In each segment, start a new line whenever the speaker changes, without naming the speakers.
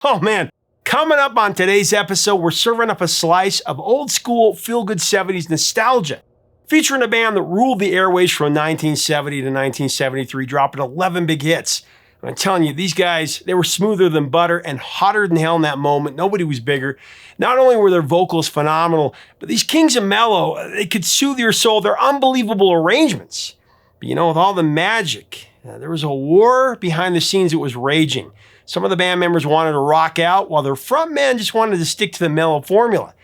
Oh man, coming up on today's episode, we're serving up a slice of old school feel-good 70s nostalgia, featuring a band that ruled the airwaves from 1970 to 1973, dropping 11 big hits. I'm telling you, these guys, they were smoother than butter and hotter than hell in that moment. Nobody was bigger. Not only were their vocals phenomenal, but these kings of mellow, they could soothe your soul. They're unbelievable arrangements. But with all the magic, there was a war behind the scenes that was raging. Some of the band members wanted to rock out, while their frontman just wanted to stick to the mellow formula.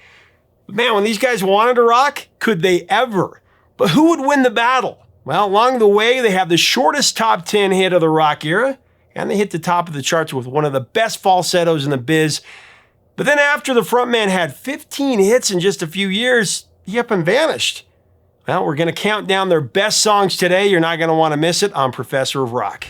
But man, when these guys wanted to rock, could they ever? But who would win the battle? Well, along the way, they have the shortest top 10 hit of the rock era, and they hit the top of the charts with one of the best falsettos in the biz. But then after the frontman had 15 hits in just a few years, he up and vanished. Well, we're going to count down their best songs today. You're not going to want to miss it on Professor of Rock.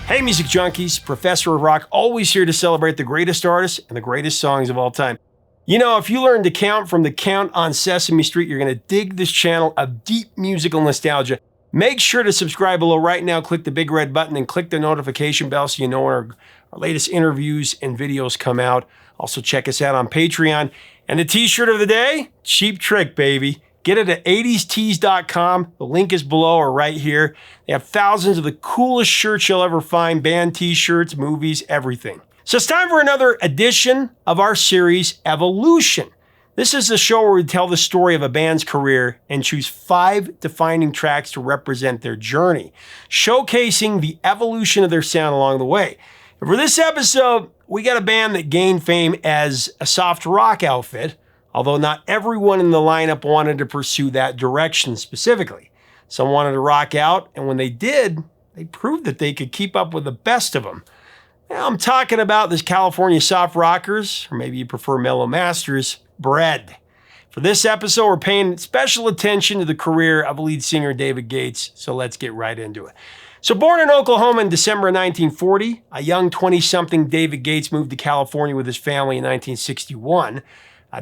Hey, music junkies, Professor of Rock, always here to celebrate the greatest artists and the greatest songs of all time. If you learn to count from the Count on Sesame Street, you're going to dig this channel of deep musical nostalgia. Make sure to subscribe below right now, click the big red button, and click the notification bell so you know when our latest interviews and videos come out. Also, check us out on Patreon. And the t-shirt of the day, Cheap Trick, baby. Get it at 80stees.com. The link is below or right here. They have thousands of the coolest shirts you'll ever find, band t-shirts, movies, everything. So it's time for another edition of our series, Evolution. This is the show where we tell the story of a band's career and choose 5 defining tracks to represent their journey, showcasing the evolution of their sound along the way. And for this episode, we got a band that gained fame as a soft rock outfit, although not everyone in the lineup wanted to pursue that direction specifically. Some wanted to rock out, and when they did, they proved that they could keep up with the best of them. Now, I'm talking about this California soft rockers, or maybe you prefer mellow masters, Bread. For this episode, we're paying special attention to the career of lead singer David Gates, so let's get right into it. So born in Oklahoma in December of 1940, a young 20-something David Gates moved to California with his family in 1961.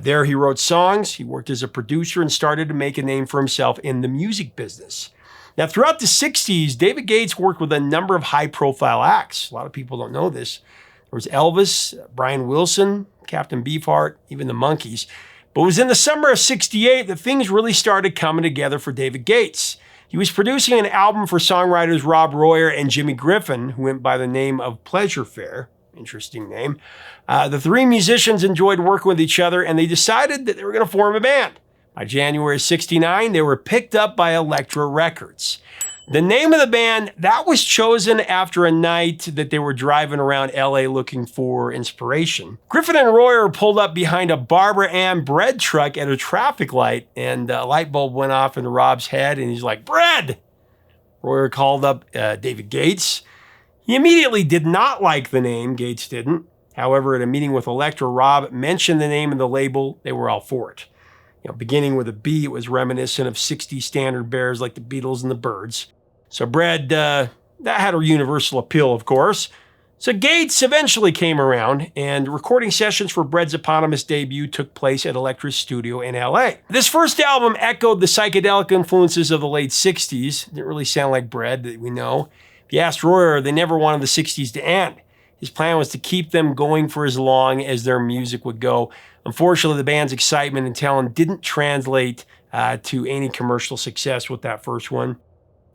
There he wrote songs, he worked as a producer, and started to make a name for himself in the music business. Now, throughout the 60s, David Gates worked with a number of high-profile acts. A lot of people don't know this. There was Elvis, Brian Wilson, Captain Beefheart, even the Monkees. But it was in the summer of 68 that things really started coming together for David Gates. He was producing an album for songwriters Rob Royer and Jimmy Griffin, who went by the name of Pleasure Fair. Interesting name. The 3 musicians enjoyed working with each other, and they decided that they were going to form a band. By January 69, they were picked up by Elektra Records. The name of the band, that was chosen after a night that they were driving around LA looking for inspiration. Griffin and Royer pulled up behind a Barbara Ann Bread truck at a traffic light, and a light bulb went off in Rob's head, and he's like, "Bread!" Royer called up David Gates. He immediately did not like the name, Gates didn't. However, at a meeting with Elektra, Rob mentioned the name of the label. They were all for it. Beginning with a B, it was reminiscent of 60s standard bears like the Beatles and the Byrds. So Bread, that had a universal appeal, of course. So Gates eventually came around, and recording sessions for Bread's eponymous debut took place at Elektra's studio in LA. This first album echoed the psychedelic influences of the late 60s. Didn't really sound like Bread that we know. If you asked Royer, they never wanted the 60s to end. His plan was to keep them going for as long as their music would go. Unfortunately, the band's excitement and talent didn't translate to any commercial success with that first one.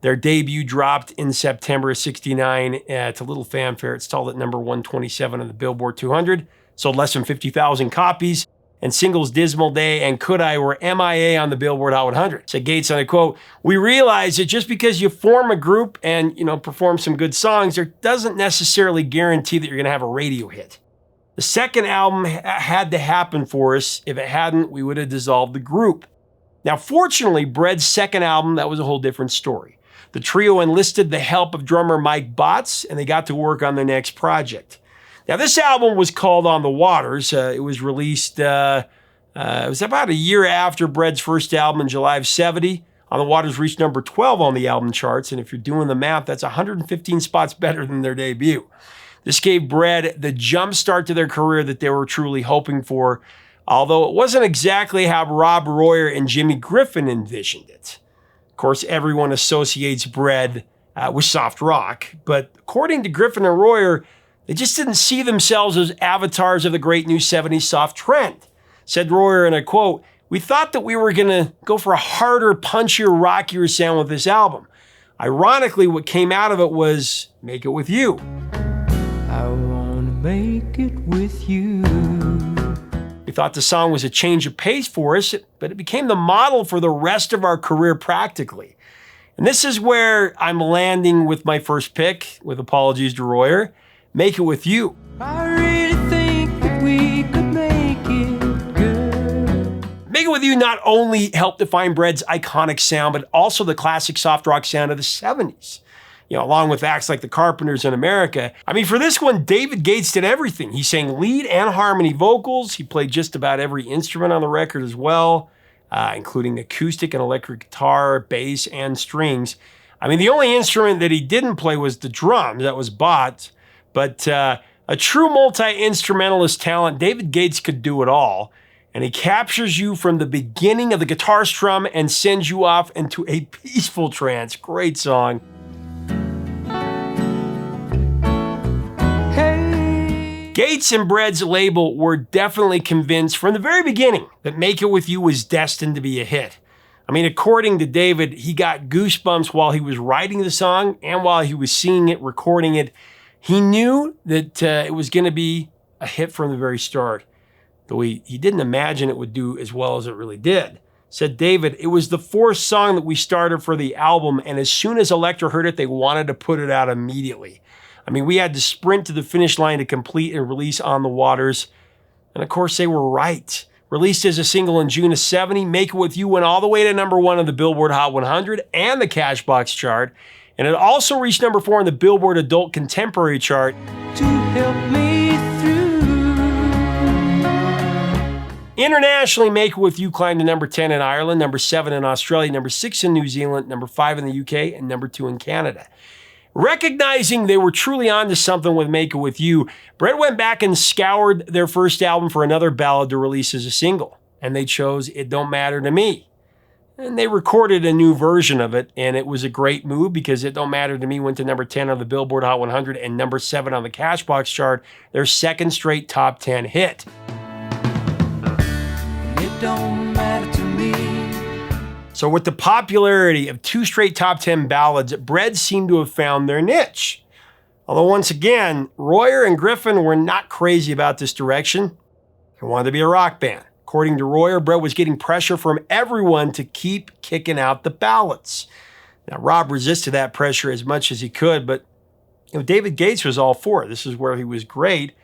Their debut dropped in September of 69 to little fanfare. It stalled at number 127 on the Billboard 200, sold less than 50,000 copies, and singles Dismal Day and Could I were MIA on the Billboard Hot 100. Said Gates on a quote, "We realize that just because you form a group and, perform some good songs, there doesn't necessarily guarantee that you're going to have a radio hit. The second album had to happen for us. If it hadn't, we would have dissolved the group." Now, fortunately, Bread's second album, that was a whole different story. The trio enlisted the help of drummer Mike Botts, and they got to work on their next project. Now, this album was called On the Waters. It was released, it was about a year after Bread's first album in July of 70. On the Waters reached number 12 on the album charts, and if you're doing the math, that's 115 spots better than their debut. This gave Bread the jump start to their career that they were truly hoping for, although it wasn't exactly how Rob Royer and Jimmy Griffin envisioned it. Of course, everyone associates Bread with soft rock. But according to Griffin and Royer, they just didn't see themselves as avatars of the great new 70s soft trend. Said Royer, and I quote, "We thought that we were going to go for a harder, punchier, rockier sound with this album. Ironically, what came out of it was Make It With You. I wanna make it with you. We thought the song was a change of pace for us, but it became the model for the rest of our career practically. And this is where I'm landing with my first pick, with apologies to Royer, Make It With You. I really think that we could make it good. Make It With You not only helped define Bread's iconic sound, but also the classic soft rock sound of the 70s. You know, along with acts like the Carpenters in America. I mean, for this one, David Gates did everything. He sang lead and harmony vocals. He played just about every instrument on the record as well, including acoustic and electric guitar, bass, and strings. I mean, the only instrument that he didn't play was the drums. That was bought. But a true multi-instrumentalist talent, David Gates could do it all. And he captures you from the beginning of the guitar strum and sends you off into a peaceful trance. Great song. Gates and Bread's label were definitely convinced from the very beginning that Make It With You was destined to be a hit. I mean, according to David, he got goosebumps while he was writing the song and while he was singing it, recording it. He knew that it was going to be a hit from the very start, though he didn't imagine it would do as well as it really did. Said David, "It was the fourth song that we started for the album, and as soon as Elektra heard it, they wanted to put it out immediately. I mean, we had to sprint to the finish line to complete and release On the Waters." And of course, they were right. Released as a single in June of '70, Make It With You went all the way to #1 on the Billboard Hot 100 and the Cashbox chart. And it also reached #4 on the Billboard Adult Contemporary chart. To help me through. Internationally, Make It With You climbed to #10 in Ireland, #7 in Australia, #6 in New Zealand, #5 in the UK, and #2 in Canada. Recognizing they were truly onto something with Make It With You, Bread went back and scoured their first album for another ballad to release as a single, and they chose It Don't Matter to Me. And they recorded a new version of it, and it was a great move because It Don't Matter to Me went to #10 on the Billboard Hot 100 and #7 on the Cashbox chart, their second straight top 10 hit. It don't matter to me. So with the popularity of two straight top 10 ballads, Bread seemed to have found their niche. Although once again, Royer and Griffin were not crazy about this direction. They wanted to be a rock band. According to Royer, Bread was getting pressure from everyone to keep kicking out the ballads. Now, Rob resisted that pressure as much as he could, but David Gates was all for it. This is where he was great.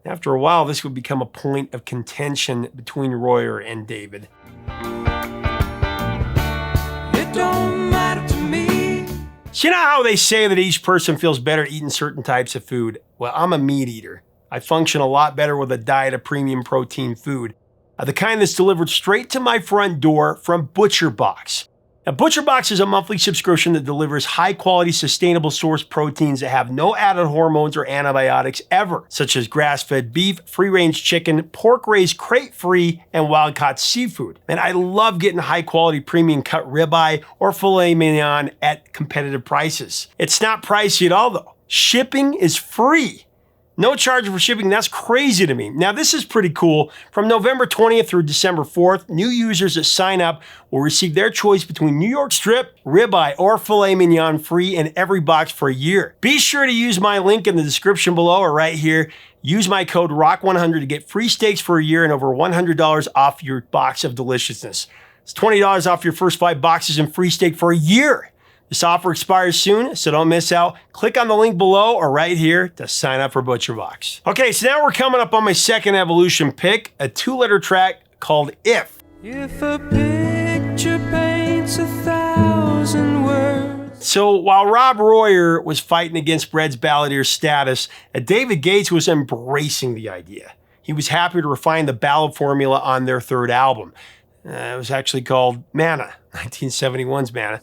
After a while, this would become a point of contention between Royer and David. Don't matter to me. So you know how they say that each person feels better eating certain types of food? Well, I'm a meat eater. I function a lot better with a diet of premium protein food. The kind that's delivered straight to my front door from ButcherBox. Now, ButcherBox is a monthly subscription that delivers high-quality, sustainable source proteins that have no added hormones or antibiotics ever, such as grass-fed beef, free-range chicken, pork-raised crate-free, and wild-caught seafood. And I love getting high-quality premium-cut ribeye or filet mignon at competitive prices. It's not pricey at all, though. Shipping is free. No charge for shipping, that's crazy to me. Now this is pretty cool. From November 20th through December 4th, new users that sign up will receive their choice between New York strip, ribeye, or filet mignon free in every box for a year. Be sure to use my link in the description below or right here. Use my code ROCK100 to get free steaks for a year and over $100 off your box of deliciousness. It's $20 off your first 5 boxes and free steak for a year. This offer expires soon, so don't miss out. Click on the link below or right here to sign up for ButcherBox. Okay, so now we're coming up on my second Evolution pick, a 2-letter track called If. If a picture paints 1,000 words. So while Rob Royer was fighting against Bread's balladeer status, David Gates was embracing the idea. He was happy to refine the ballad formula on their third album. It was actually called Manna, 1971's Manna.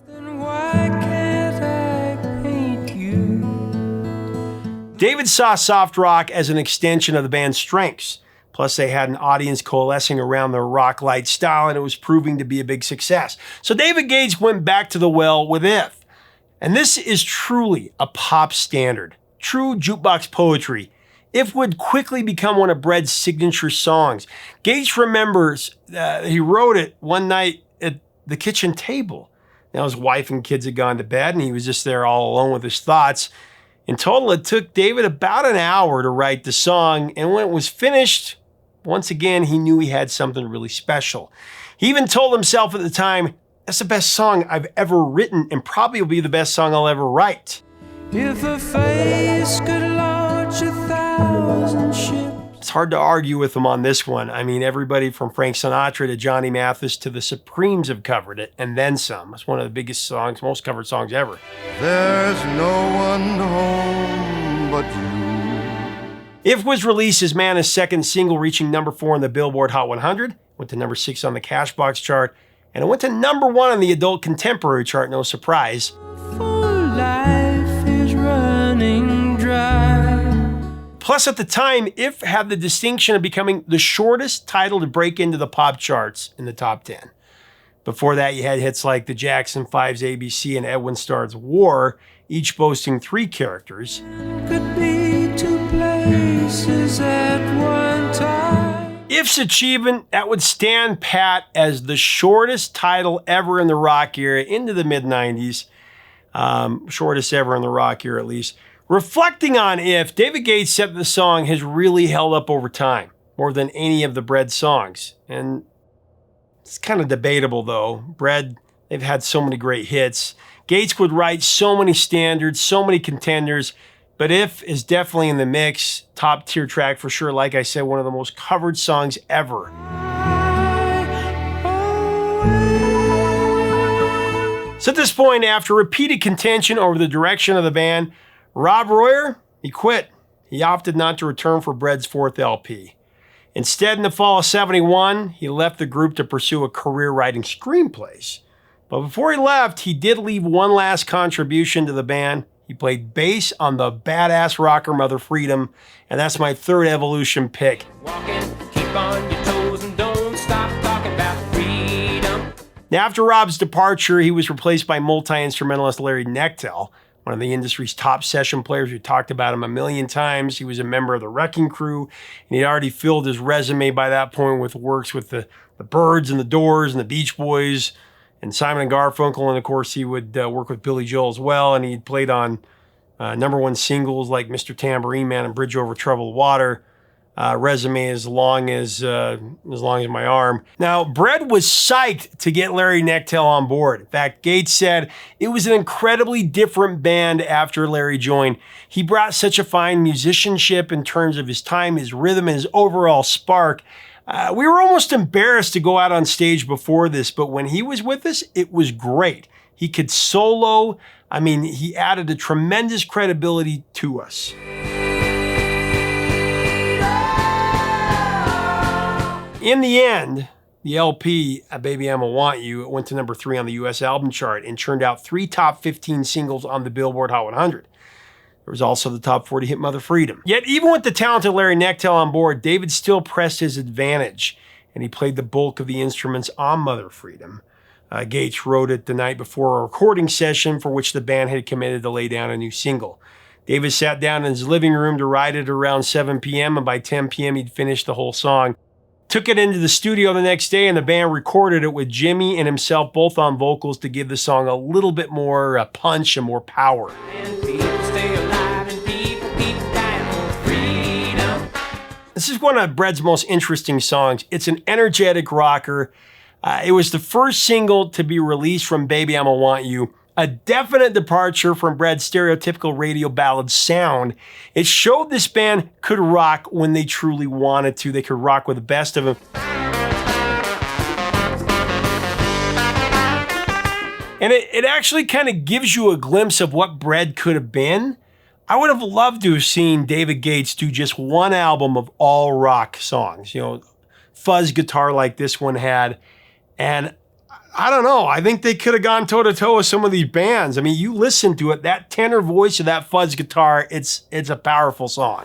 David saw soft rock as an extension of the band's strengths. Plus, they had an audience coalescing around their rock-light style, and it was proving to be a big success. So David Gates went back to the well with If. And this is truly a pop standard, true jukebox poetry. If would quickly become one of Bread's signature songs. Gates remembers he wrote it one night at the kitchen table. Now his wife and kids had gone to bed and he was just there all alone with his thoughts. In total, it took David about an hour to write the song, and when it was finished, once again, he knew he had something really special. He even told himself at the time, "That's the best song I've ever written and probably will be the best song I'll ever write."
If a face could launch 1,000 ships.
It's hard to argue with him on this one. I mean, everybody from Frank Sinatra to Johnny Mathis to the Supremes have covered it, and then some. It's one of the biggest songs, most covered songs ever.
There's no one home but you.
If was released as Manna's second single, reaching number 4 on the Billboard Hot 100, went to number 6 on the Cashbox chart, and it went to number 1 on the Adult Contemporary chart, no surprise.
For life is running dry.
Plus, at the time, If had the distinction of becoming the shortest title to break into the pop charts in the top 10. Before that, you had hits like the Jackson 5's ABC and Edwin Starr's War, each boasting 3 characters.
Could be 2 places at one time.
If's achievement, that would stand pat as the shortest title ever in the rock era into the mid-90s. Shortest ever in the rock era, at least. Reflecting on If, David Gates said that the song has really held up over time, more than any of the Bread songs. And it's kind of debatable, though. Bread, they've had so many great hits. Gates would write so many standards, so many contenders, but If is definitely in the mix. Top tier track for sure. Like I said, one of the most covered songs ever. So at this point, after repeated contention over the direction of the band, Rob Royer, he quit. He opted not to return for Bread's 4th LP. Instead, in the fall of '71, he left the group to pursue a career writing screenplays. But before he left, he did leave one last contribution to the band. He played bass on the badass rocker Mother Freedom, and that's my 3rd Evolution pick.
Walking, keep on your toes and don't stop talking about freedom.
Now, after Rob's departure, he was replaced by multi-instrumentalist Larry Knechtel, one of the industry's top session players. We talked about him a million times. He was a member of the Wrecking Crew, and he'd already filled his resume by that point with works with the Byrds and the Doors and the Beach Boys and Simon and Garfunkel. And of course, he would work with Billy Joel as well. And he'd played on number 1 singles like Mr. Tambourine Man and Bridge Over Troubled Water. Resume as long as my arm. Now, Bread was psyched to get Larry Knechtel on board. In fact, Gates said it was an incredibly different band after Larry joined. He brought such a fine musicianship in terms of his time, his rhythm, and his overall spark. We were almost embarrassed to go out on stage before this, but when he was with us, it was great. He could solo. I mean, he added a tremendous credibility to us. In the end, the LP, Baby I'ma Want You, it went to number 3 on the US album chart and churned out 3 top 15 singles on the Billboard Hot 100. There was also the top 40 hit Mother Freedom. Yet even with the talented Larry Knechtel on board, David still pressed his advantage, and he played the bulk of the instruments on Mother Freedom. Gates wrote it the night before a recording session for which the band had committed to lay down a new single. David sat down in his living room to write it around 7 p.m., and by 10 p.m. he'd finished the whole song. Took it into the studio the next day, and the band recorded it with Jimmy and himself both on vocals to give the song a little bit more punch and more power. This is one of Bread's most interesting songs. It's an energetic rocker. It was the first single to be released from Baby I'ma Want You, a definite departure from Bread's stereotypical radio ballad sound. It showed this band could rock when they truly wanted to. They could rock with the best of them. And it actually kind of gives you a glimpse of what Bread could have been. I would have loved to have seen David Gates do just one album of all rock songs, fuzz guitar like this one had. And I don't know, I think they could have gone toe-to-toe with some of these bands. I mean, you listen to it, that tenor voice of that fuzz guitar, it's a powerful song.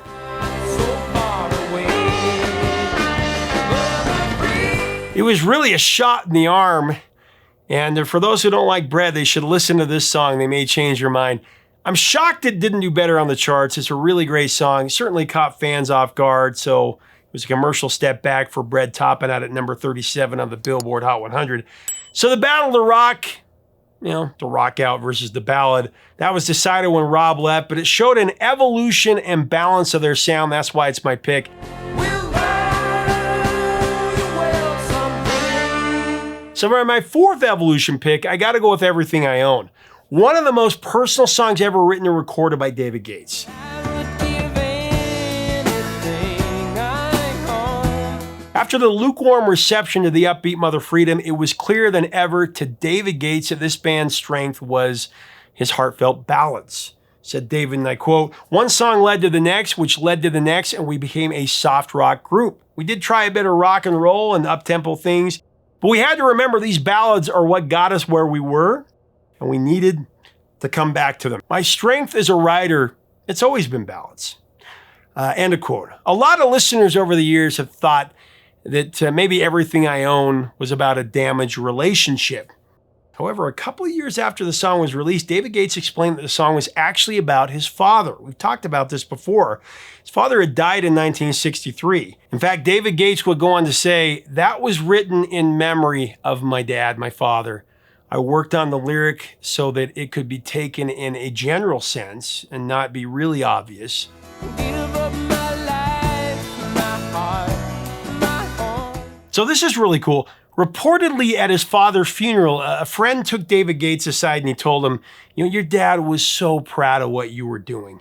It was really a shot in the arm And for those who don't like bread, they should listen to this song. They may change your mind. I'm shocked it didn't do better on the charts. It's a really great song. Certainly caught fans off guard, so it was a commercial step back for Bread, topping out at number 37 on the Billboard Hot 100. So the Battle of the Rock, the rock out versus the ballad, that was decided when Rob left, but it showed an evolution and balance of their sound. That's why it's my pick. So for my fourth evolution pick, I got to go with Everything I Own. One of the most personal songs ever written and recorded by David Gates. After the lukewarm reception to the upbeat Mother Freedom, it was clearer than ever to David Gates that this band's strength was his heartfelt ballads. Said David, and I quote, "One song led to the next, which led to the next, and we became a soft rock group. We did try a bit of rock and roll and up-tempo things, but we had to remember these ballads are what got us where we were, and we needed to come back to them. My strength as a writer, it's always been ballads." End of quote. A lot of listeners over the years have thought that maybe Everything I Own was about a damaged relationship. However, a couple of years after the song was released, David Gates explained that the song was actually about his father. We've talked about this before. His father had died in 1963. In fact, David Gates would go on to say, "That was written in memory of my dad, my father. I worked on the lyric so that it could be taken in a general sense and not be really obvious." So this is really cool. Reportedly at his father's funeral, a friend took David Gates aside and he told him, "Your dad was so proud of what you were doing."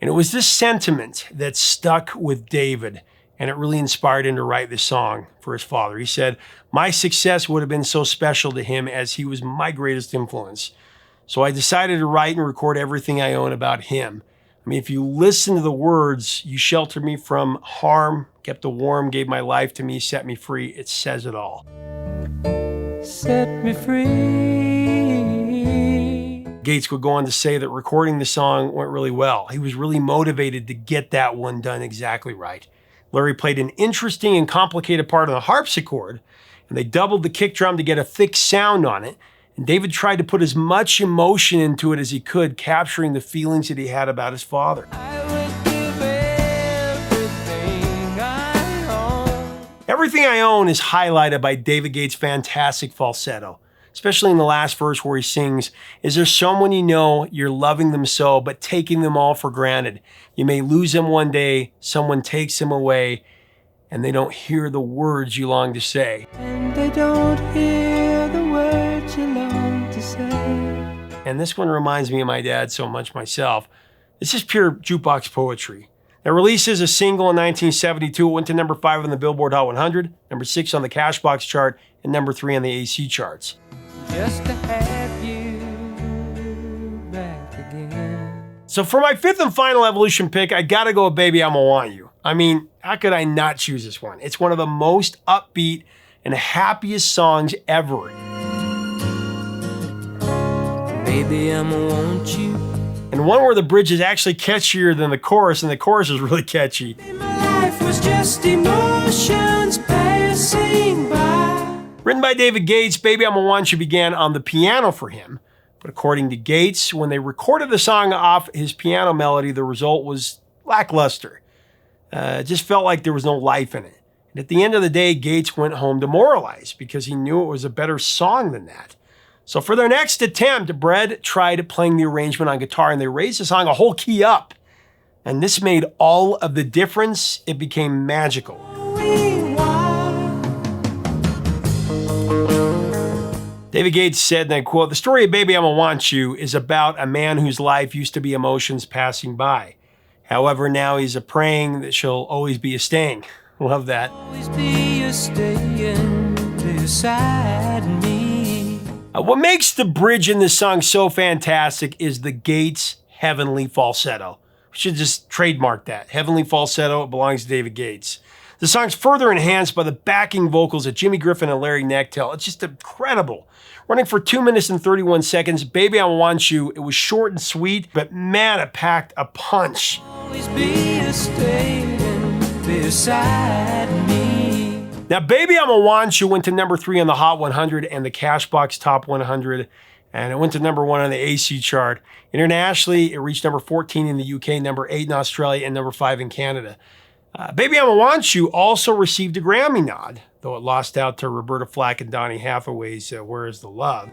And it was this sentiment that stuck with David, and it really inspired him to write this song for his father. He said, "My success would have been so special to him as he was my greatest influence. So I decided to write and record Everything I Own about him. I mean, if you listen to the words, you sheltered me from harm, kept the warm, gave my life to me, set me free. It says it all."
Set me free.
Gates would go on to say that recording the song went really well. He was really motivated to get that one done exactly right. Larry played an interesting and complicated part on the harpsichord, and they doubled the kick drum to get a thick sound on it. And David tried to put as much emotion into it as he could, capturing the feelings that he had about his father. Everything I Own is highlighted by David Gates' fantastic falsetto, especially in the last verse where he sings, "Is there someone you know, you're loving them so, but taking them all for granted? You may lose them one day, someone takes them away, and they don't hear the words you long to say."
And they don't hear the words you long to say.
And this one reminds me of my dad so much myself. This is pure jukebox poetry. It released as a single in 1972. It went to number 5 on the Billboard Hot 100, number 6 on the Cashbox chart, and number 3 on the AC charts.
Just to have you back again.
So for my fifth and final evolution pick, I gotta go with Baby I'ma Want You. I mean, how could I not choose this one? It's one of the most upbeat and happiest songs ever.
Baby, I'ma want you.
And one where the bridge is actually catchier than the chorus, and the chorus is really catchy.
My life was just emotions passing by.
Written by David Gates, Baby I'ma Want You began on the piano for him. But according to Gates, when they recorded the song off his piano melody, the result was lackluster. It just felt like there was no life in it. And at the end of the day, Gates went home demoralized because he knew it was a better song than that. So for their next attempt, Bread tried playing the arrangement on guitar, and they raised the song a whole key up. And this made all of the difference. It became magical. David Gates said, and I quote, "The story of Baby I'ma Want You is about a man whose life used to be emotions passing by. However, now he's a praying that she'll always be a staying." Love that.
Always be a staying beside me.
What makes the bridge in this song so fantastic is the Gates heavenly falsetto. We should just trademark that. Heavenly falsetto, it belongs to David Gates. The song's further enhanced by the backing vocals of Jimmy Griffin and Larry Knechtel. It's just incredible. Running for 2 minutes and 31 seconds, Baby I Want You, it was short and sweet, but man, it packed a punch.
Always be a staying beside me.
Now, Baby I'ma Want You went to number 3 on the Hot 100 and the Cashbox Top 100, and it went to number 1 on the AC chart. Internationally, it reached number 14 in the UK, number 8 in Australia, and number 5 in Canada. Baby I'ma Want You also received a Grammy nod, though it lost out to Roberta Flack and Donny Hathaway's Where Is the Love.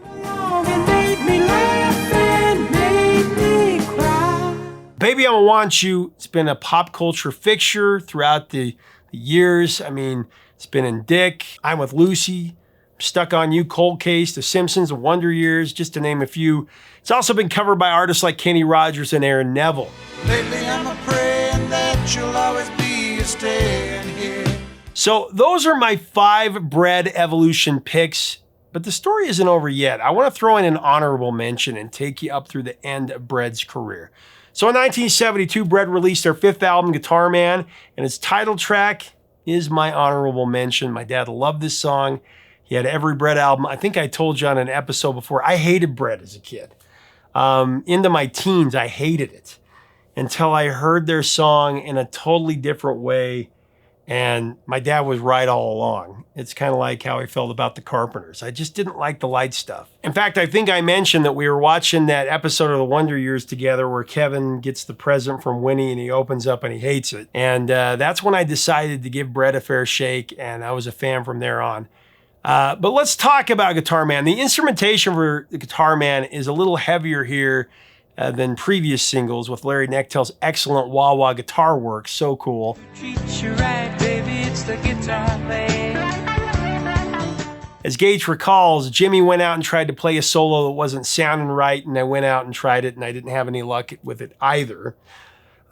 Baby I'ma Want You, it's been a pop culture fixture throughout the years. I mean, it's been in Dick, I'm with Lucy, Stuck on You, Cold Case, The Simpsons, The Wonder Years, just to name a few. It's also been covered by artists like Kenny Rogers and Aaron Neville.
Lately I'm a praying that you'll always be staying here.
So those are my 5 Bread evolution picks, but the story isn't over yet. I want to throw in an honorable mention and take you up through the end of Bread's career. So in 1972, Bread released their 5th album, Guitar Man, and its title track is my honorable mention. My dad loved this song. He had every Bread album. I think I told you on an episode before, I hated Bread as a kid. Into my teens, I hated it until I heard their song in a totally different way. And my dad was right all along. It's kind of like how I felt about the Carpenters. I just didn't like the light stuff. In fact, I think I mentioned that we were watching that episode of The Wonder Years together where Kevin gets the present from Winnie and he opens up and he hates it. And that's when I decided to give Bread a fair shake, and I was a fan from there on. But let's talk about Guitar Man. The instrumentation for the Guitar Man is a little heavier here than previous singles, with Larry Nechtel's excellent wah-wah guitar work. So cool.
Treat you right, baby, it's the guitar man.
As Gage recalls, Jimmy went out and tried to play a solo that wasn't sounding right, and I went out and tried it, and I didn't have any luck with it either.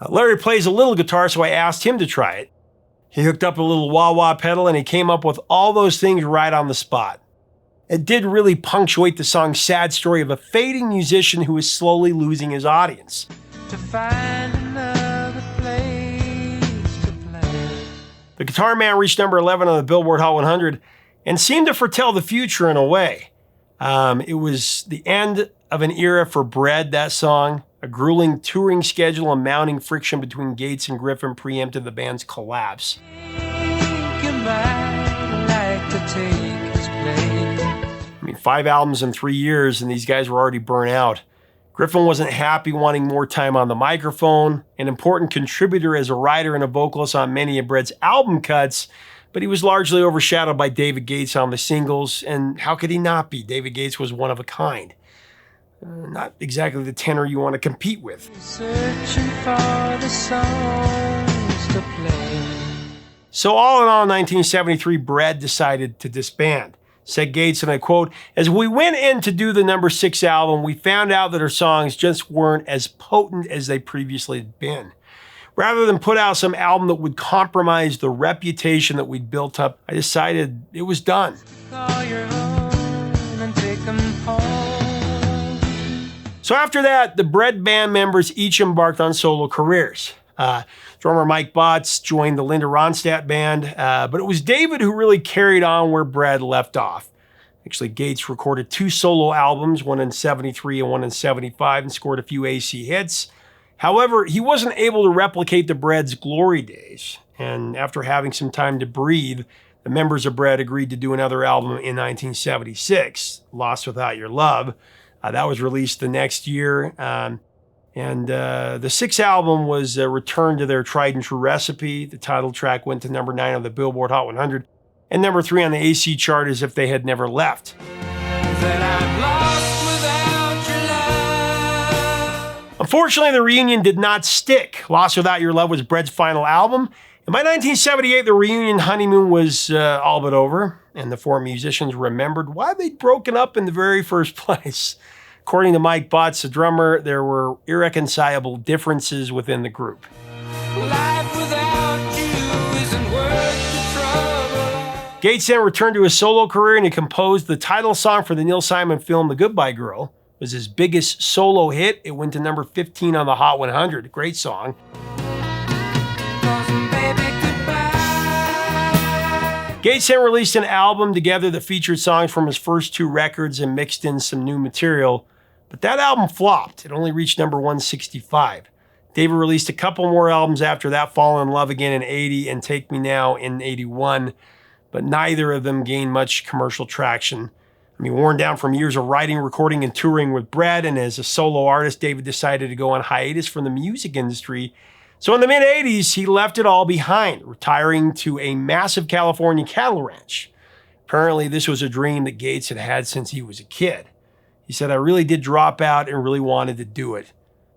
Larry plays a little guitar, so I asked him to try it. He hooked up a little wah-wah pedal, and he came up with all those things right on the spot. It did really punctuate the song's sad story of a fading musician who is slowly losing his audience.
To find another place to play.
The Guitar Man reached number 11 on the Billboard Hot 100 and seemed to foretell the future in a way. It was the end of an era for Bread, that song. A grueling touring schedule and mounting friction between Gates and Griffin preempted the band's collapse.
You might like to take his place.
I mean, 5 albums in 3 years, and these guys were already burnt out. Griffin wasn't happy, wanting more time on the microphone, an important contributor as a writer and a vocalist on many of Bread's album cuts, but he was largely overshadowed by David Gates on the singles, and how could he not be? David Gates was one of a kind. Not exactly the tenor you want to compete with.
Searching for the songs to play.
So all in all, in 1973, Bread decided to disband. Said Gates, and I quote, "As we went in to do the number 6 album, we found out that our songs just weren't as potent as they previously had been. Rather than put out some album that would compromise the reputation that we'd built up, I decided it was done."
Call your own and take them home.
So after that, the Bread band members each embarked on solo careers. Drummer Mike Botts joined the Linda Ronstadt band, but it was David who really carried on where Bread left off. Actually, Gates recorded 2 solo albums, one in 73 and one in 75, and scored a few AC hits. However, he wasn't able to replicate the Bread's glory days, and after having some time to breathe, the members of Bread agreed to do another album in 1976, Lost Without Your Love. That was released the next year. The 6th album was returned to their tried and true recipe. The title track went to number 9 on the Billboard Hot 100 and number 3 on the AC chart, as if they had never left.
That I'm lost without your love.
Unfortunately, the reunion did not stick. Lost Without Your Love was Bread's final album, and by 1978, the reunion honeymoon was all but over, and the 4 musicians remembered why they'd broken up in the very first place. According to Mike Botts, the drummer, there were irreconcilable differences within the group.
Life without you isn't worth the trouble.
Gates then returned to his solo career, and he composed the title song for the Neil Simon film The Goodbye Girl. It was his biggest solo hit. It went to number 15 on the Hot 100. Great song. Gates then released an album together that featured songs from his first 2 records and mixed in some new material. But that album flopped. It only reached number 165. David released a couple more albums after that, Fall in Love Again in 80 and Take Me Now in 81. but neither of them gained much commercial traction. I mean, worn down from years of writing, recording, and touring with Bread, and as a solo artist, David decided to go on hiatus from the music industry. So in the mid-'80s, he left it all behind, retiring to a massive California cattle ranch. Apparently, this was a dream that Gates had had since he was a kid. He said, "I really did drop out and really wanted to do it,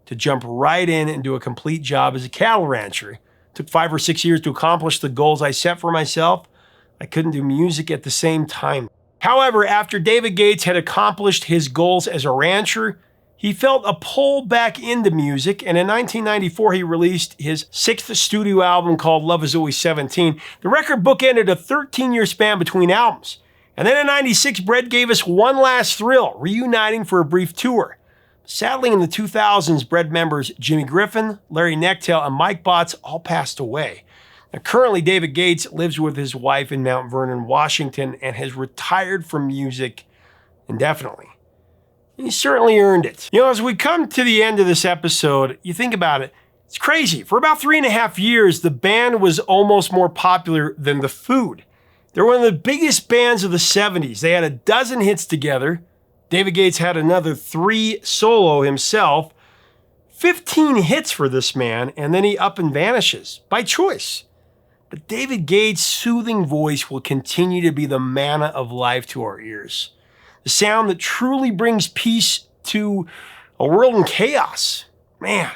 to jump right in and do a complete job as a cattle rancher. It took 5 or 6 years to accomplish the goals I set for myself. I couldn't do music at the same time." However, after David Gates had accomplished his goals as a rancher, he felt a pull back into music, and in 1994, he released his 6th studio album called Love Is Always 17. The record bookended a 13-year span between albums. And then in 96, Bread gave us one last thrill, reuniting for a brief tour. Sadly, in the 2000s, Bread members Jimmy Griffin, Larry Necktail, and Mike Botts all passed away. Now, currently, David Gates lives with his wife in Mount Vernon, Washington, and has retired from music indefinitely. He certainly earned it. You know, as we come to the end of this episode, you think about it, it's crazy. For about 3.5 years, the band was almost more popular than The Food. They're one of the biggest bands of the 70s. They had a dozen hits together. David Gates had another 3 solo himself. 15 hits for this man, and then he up and vanishes by choice. But David Gates' soothing voice will continue to be the manna of life to our ears. The sound that truly brings peace to a world in chaos. Man,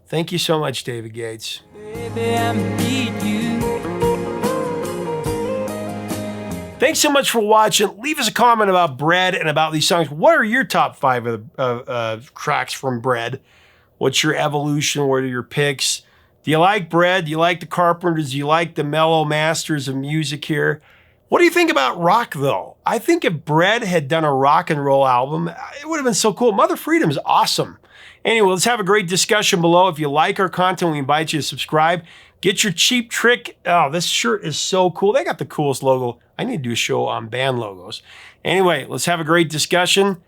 thank you so much, David Gates.
Baby, I need you.
Thanks so much for watching. Leave us a comment about Bread and about these songs. What are your top 5 of the tracks from Bread? What's your evolution? What are your picks? Do you like Bread? Do you like the Carpenters? Do you like the mellow masters of music here? What do you think about rock, though? I think if Bread had done a rock and roll album, it would have been so cool. Mother Freedom's awesome. Anyway, let's have a great discussion below. If you like our content, we invite you to subscribe. Get your Cheap Trick. Oh, this shirt is so cool. They got the coolest logo. I need to do a show on band logos. Anyway, let's have a great discussion.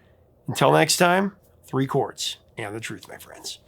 Until next time, 3 chords and the truth, my friends.